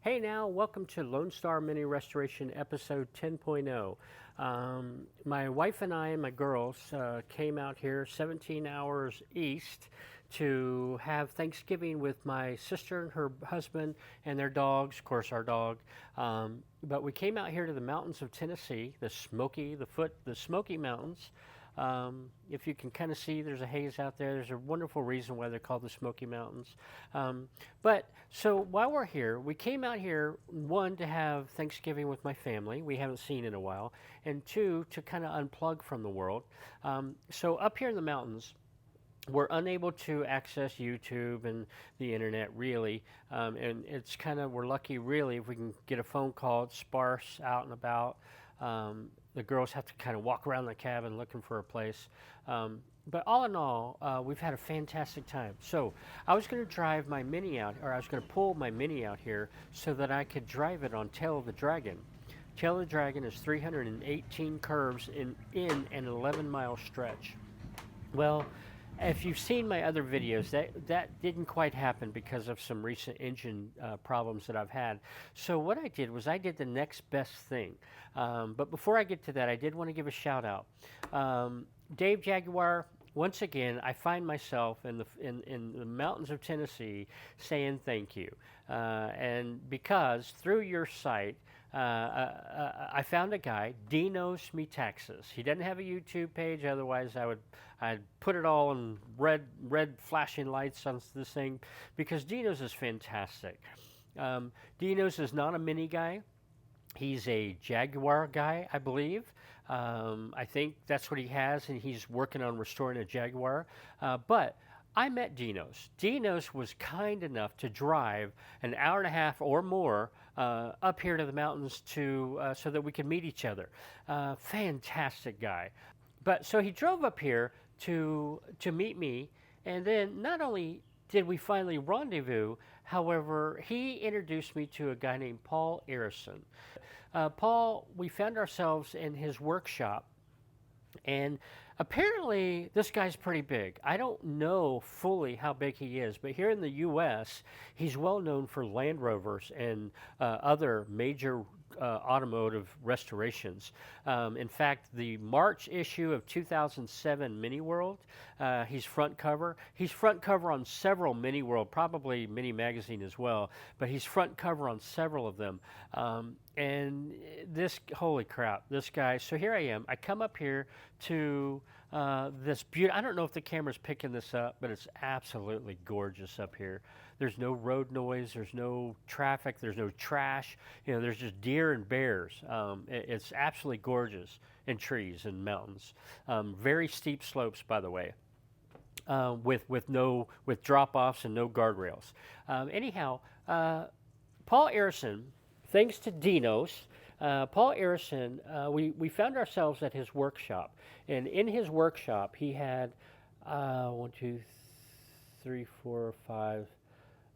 Hey now, welcome to Lone Star Mini Restoration episode 10.0. My wife and I and my girls came out here 17 hours east to have Thanksgiving with my sister and her husband and their dogs, of course our dog. But we came out here to the mountains of Tennessee, the Smoky Mountains. If you can kind of see, there's a haze out there. There's a wonderful reason why they're called the Smoky Mountains. So while we're here, we came out here, one, to have Thanksgiving with my family, we haven't seen in a while, and two, to kind of unplug from the world. So up here in the mountains, we're unable to access YouTube and the internet really, and it's kind of, we're lucky really if we can get a phone call. It's sparse out and about. The girls have to kind of walk around the cabin looking for a place. But all in all, we've had a fantastic time. So I was going to drive my Mini out, or I was going to pull my Mini out here so that I could drive it on Tail of the Dragon. Tail of the Dragon is 318 curves in an 11-mile stretch. Well, if you've seen my other videos, that didn't quite happen because of some recent engine problems that I've had. So what I did was I did the next best thing. But before I get to that, I did want to give a shout out. Dave Jaguar, once again, I find myself in the mountains of Tennessee saying thank you. And because through your site, I found a guy, Dinos Me Taxes. He doesn't have a YouTube page, otherwise I'd put it all in red flashing lights on this thing, because Dinos is fantastic. Dinos is not a Mini guy. He's a Jaguar guy, I believe. I think that's what he has, and he's working on restoring a Jaguar. But I met Dinos. Dinos was kind enough to drive an hour and a half or more up here to the mountains so that we could meet each other. Fantastic guy. But so he drove up here to meet me, and then not only did we finally rendezvous, however, he introduced me to a guy named Paul Arison. Paul, we found ourselves in his workshop, and apparently this guy's pretty big. I don't know fully how big he is, but here in the U.S., he's well known for Land Rovers and other major automotive restorations. In fact, the March issue of 2007 Mini World, he's front cover. He's front cover on several Mini World, probably Mini Magazine as well, but he's front cover on several of them. And this, holy crap, this guy. So here I am. I come up here to this beautiful, I don't know if the camera's picking this up, but it's absolutely gorgeous up here. There's no road noise, there's no traffic, there's no trash. You know, there's just deer and bears. It's absolutely gorgeous, and trees and mountains. Very steep slopes, by the way, with drop-offs and no guardrails. Anyhow, Paul Arison, thanks to Dinos, Paul Arison, we found ourselves at his workshop, and in his workshop he had one, two, three, four, five,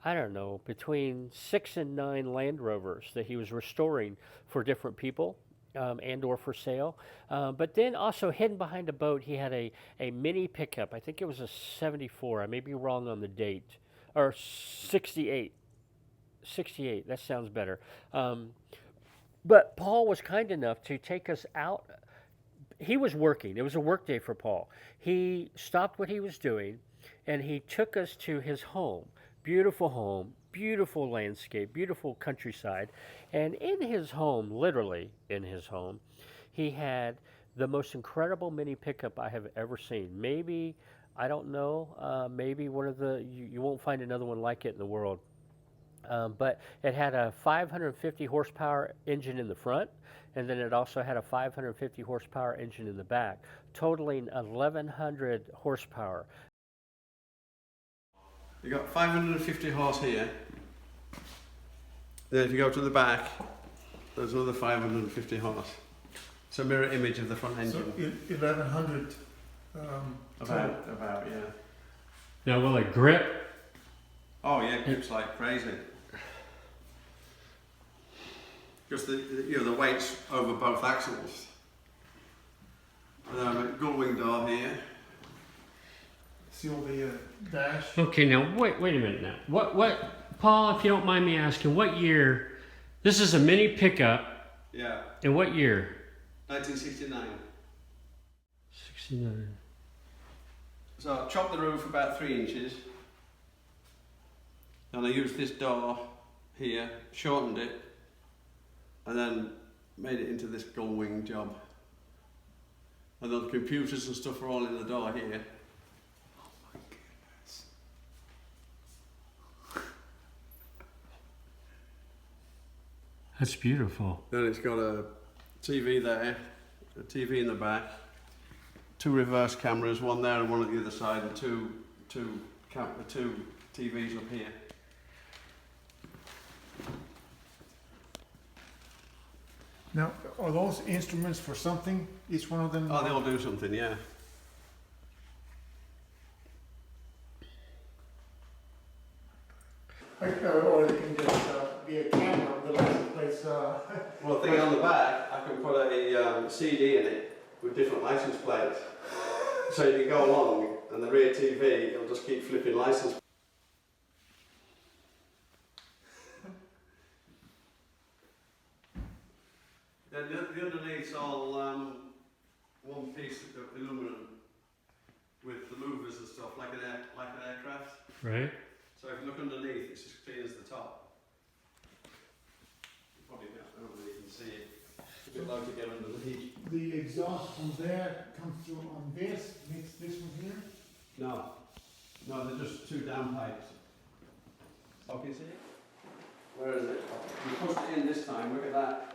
I don't know, between 6 and 9 Land Rovers that he was restoring for different people, and or for sale. But then also hidden behind a boat, he had a mini pickup. I think it was a 74. I may be wrong on the date. Or 68. 68, that sounds better. But Paul was kind enough to take us out. He was working. It was a work day for Paul. He stopped what he was doing, and he took us to his home, beautiful landscape, beautiful countryside. And in his home, literally in his home, he had the most incredible mini pickup I have ever seen. Maybe, I don't know, maybe one of you won't find another one like it in the world. But it had a 550 horsepower engine in the front, and then it also had a 550 horsepower engine in the back, totaling 1,100 horsepower. You've got 550 horse here. Then if you go to the back, there's another 550 horse. It's a mirror image of the front engine. So 1,100. About, yeah. Now, will it grip? Oh yeah, it grips like crazy. Because the weight's over both axles. And then I've got gull wing door here. See all the dash. Okay, now wait a minute now. What Paul, if you don't mind me asking, what year This is a mini pickup. Yeah, In what year? 1969. 69. So I chopped the roof about 3 inches. And I used this door here, shortened it, and then made it into this gull wing job. And then the computers and stuff are all in the door here. Oh my goodness. That's beautiful. Then it's got a TV there, a TV in the back, 2 reverse cameras, one there and one at the other side, and two TVs up here. Now, are those instruments for something? Each one of them? Oh, they all do something, yeah. Or they can just be a camera, the license plates. Well, the thing on the back, I can put a CD in it with different license plates. So you can go along and the rear TV, it'll just keep flipping license. Then the underneath's all one piece of aluminum with the louvers and stuff, like an aircraft. Right? So if you look underneath, it's as clean as the top. You probably I don't know if you can see it. It's a bit low to get underneath. The exhaust from there comes through on this, makes this one here. No, they're just 2 down pipes. Oh, can you see it? Where is it? We pushed it in this time, look at that.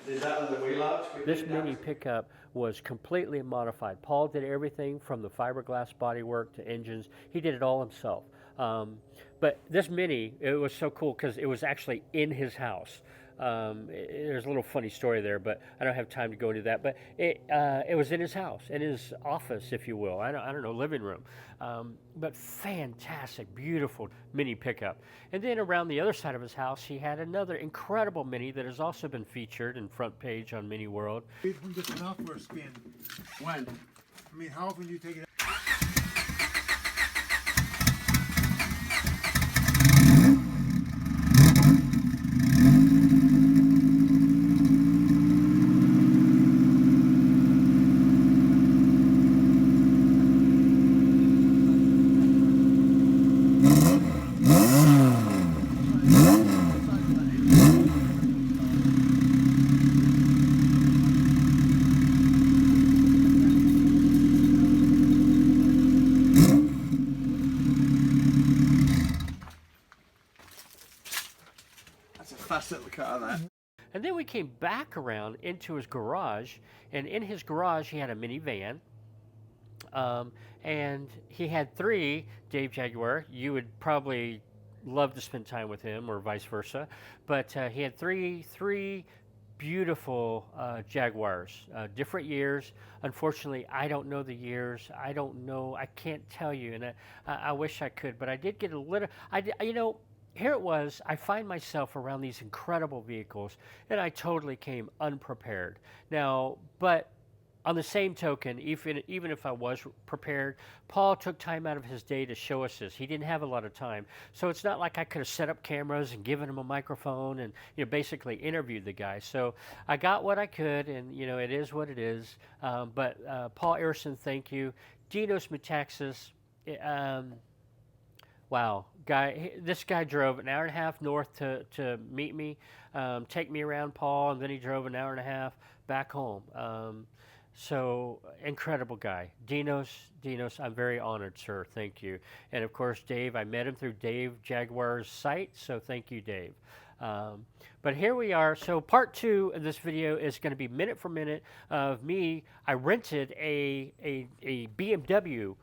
Did that on the wheel arch? This mini pickup was completely modified. Paul did everything from the fiberglass bodywork to engines. He did it all himself. But this mini, it was so cool because it was actually in his house. There's a little funny story there, but I don't have time to go into that. But it was in his house, in his office, if you will. I don't know, living room. But fantastic, beautiful mini pickup. And then around the other side of his house, he had another incredible mini that has also been featured in front page on Mini World. From this one out for a spin. When? I mean, how often do you take it out? That's a fast little car, that. And then we came back around into his garage, and in his garage he had a minivan. And he had 3 Dave Jaguar. You would probably love to spend time with him, or vice versa. But he had three beautiful Jaguars, different years. Unfortunately, I don't know the years. I don't know. I can't tell you, and I wish I could. But I did get a little. You know. Here it was, I find myself around these incredible vehicles, and I totally came unprepared. Now, but on the same token, even if I was prepared, Paul took time out of his day to show us this. He didn't have a lot of time. So it's not like I could have set up cameras and given him a microphone and basically interviewed the guy. So I got what I could, and it is what it is. But Paul Arison, thank you. Dinos Metaxas, wow, this guy drove an hour and a half north to meet me, take me around, Paul, and then he drove an hour and a half back home. So incredible guy. Dinos, I'm very honored, sir. Thank you. And of course, Dave, I met him through Dave Jaguar's site, so thank you, Dave. But here we are. So part 2 of this video is going to be minute for minute of me. I rented a BMW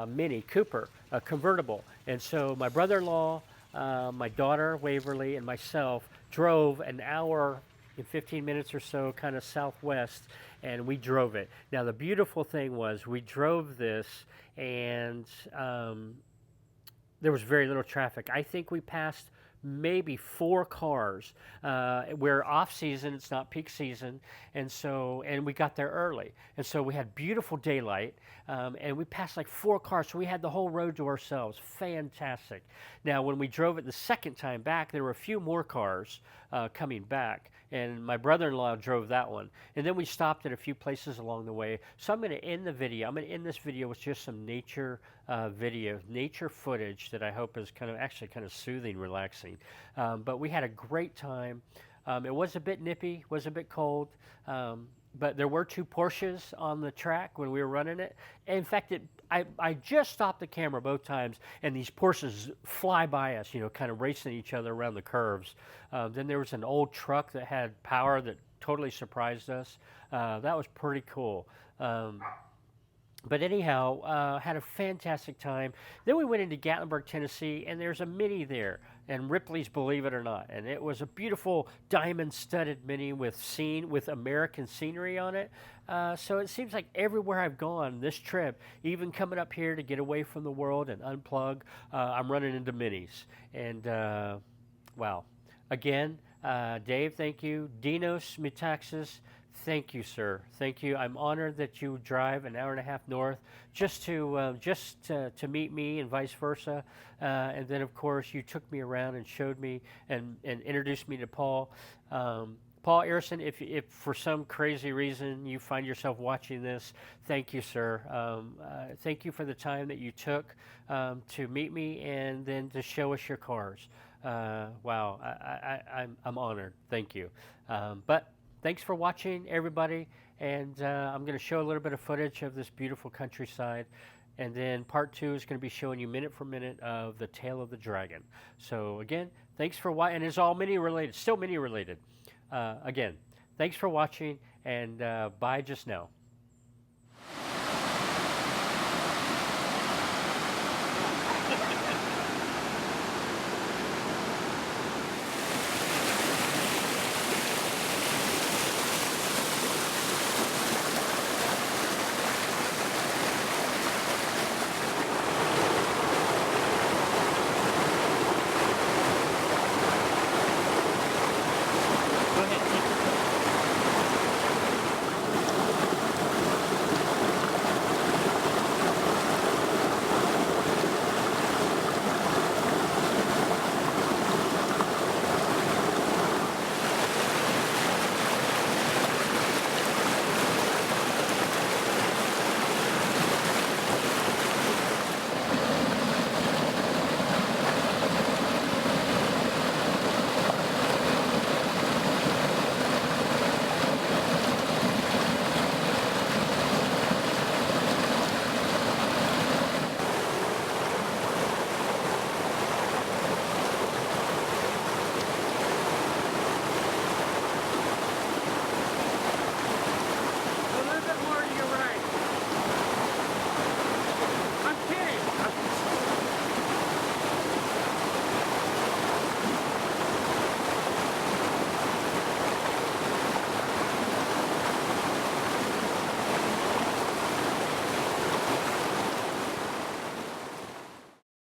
Mini Cooper, a convertible. And so my brother-in-law, my daughter, Waverly, and myself drove an hour and 15 minutes or so kind of southwest, and we drove it. Now, the beautiful thing was we drove this, and there was very little traffic. I think we passed maybe 4 cars. We're off season; it's not peak season, and we got there early, and so we had beautiful daylight, and we passed like 4 cars, so we had the whole road to ourselves. Fantastic. Now, when we drove it the second time back, there were a few more cars coming back, and my brother-in-law drove that one. And then we stopped at a few places along the way. So I'm going to end the video. I'm going to end this video with just some nature video, nature footage that I hope is actually kind of soothing, relaxing. But we had a great time. It was a bit nippy, was a bit cold. But there were 2 Porsches on the track when we were running it. In fact, I just stopped the camera both times, and these Porsches fly by us, kind of racing each other around the curves. Then there was an old truck that had power that totally surprised us. That was pretty cool. But anyhow, had a fantastic time. Then we went into Gatlinburg, Tennessee, and there's a Mini there, and Ripley's Believe It or Not. And it was a beautiful diamond-studded Mini with American scenery on it. So it seems like everywhere I've gone this trip, even coming up here to get away from the world and unplug, I'm running into Minis. And wow. Again, Dave, thank you. Dinos Metaxas, thank you, sir. Thank you. I'm honored that you drive an hour and a half north just to meet me and vice versa. And then, of course, you took me around and showed me and introduced me to Paul. Paul Arison, if for some crazy reason you find yourself watching this, thank you, sir. Thank you for the time that you took to meet me and then to show us your cars. Wow, I'm honored. Thank you. But thanks for watching, everybody. And I'm going to show a little bit of footage of this beautiful countryside. And then part 2 is going to be showing you minute for minute of the Tail of the Dragon. So again, thanks for watching. And it's all Mini related, still Mini related. Again, thanks for watching, and bye just now.